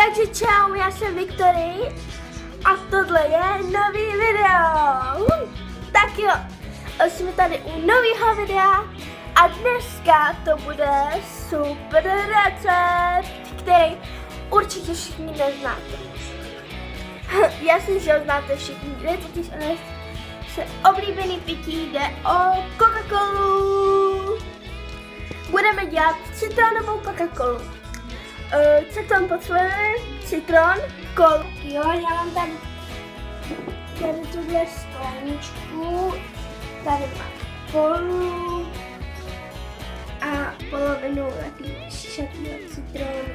Takže čau, já jsem Viktory a tohle je nový video. Tak jo, jsme tady u nového videa a dneska to bude super recept, který určitě všichni neznáte. Jasně, že ho znáte všichni, jde totiž se oblíbený pití, jde o Coca-Colu. Budeme dělat citronovou Coca-Colu. Co tam potřebujeme? Citron, kol. Jo, já mám tady tuhle skleničku, tady mám kolu a polovinu takového šišatého citronu.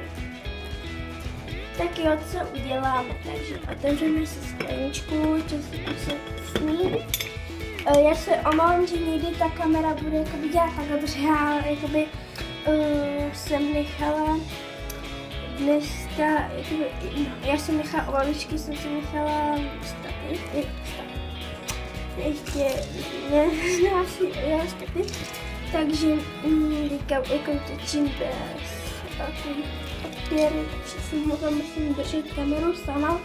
Tak jo, co uděláme? Takže otevřeme si skleničku, co se smí. Já se omlouvám, že někdy ta kamera bude jakoby dělat takhle, protože jsem nechala dneska, já jsem nechala ovaličky, jsem si nechala stativ, ještě stativ, takže teďka jako točím bez papíry, takže si musím držet kameru sama.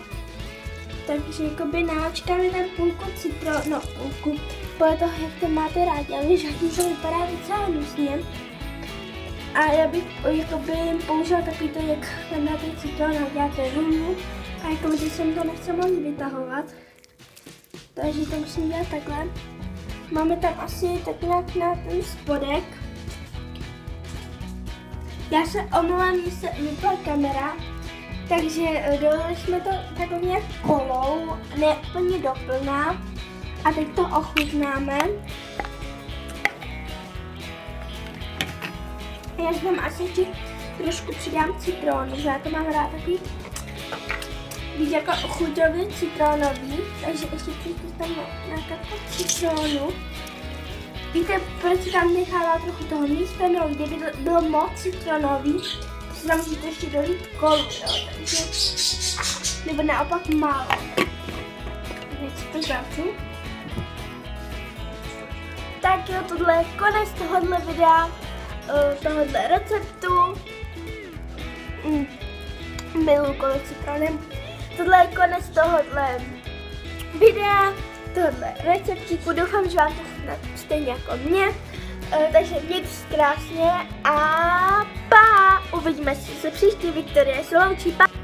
Takže jakoby náčkáme tam půlku citronu, no půlku, podle toho, jak to máte rádi, ale víš, jak to vypadá docela hnusně. A já bych jakoby použila takový to, jak tam dáte citron a děláte vůni. A jakoby teď jsem to nechce moc vytahovat. Takže to musím dělat takhle. Máme tam asi tak nějak na ten spodek. Já se omlouvám, že se vypla kamera. Takže dolili jsme to takový nějak kolou, ne úplně doplná. A teď to ochutnáme. Já tam asi trošku přidám citron, protože já to mám rád takový, víš, jako chuťově citronový, takže ještě tam nějaká citronu. Víte, proč tam nechává trochu toho místa, no, kdyby bylo moc citronový, to si tam můžete ještě dolít kolu, jo, takže, nebo naopak málo. Takže to zavřu. Tak jo, tohle je konec tohohle videa. Tohohle receptu. Miluji kolo citronem. Tohle je konec tohohle videa, tohohle receptíku. Doufám, že vám to chutná stejně jako mě. Takže mějte se krásně a pa! Uvidíme se příští. Viktorie se loučí, pa!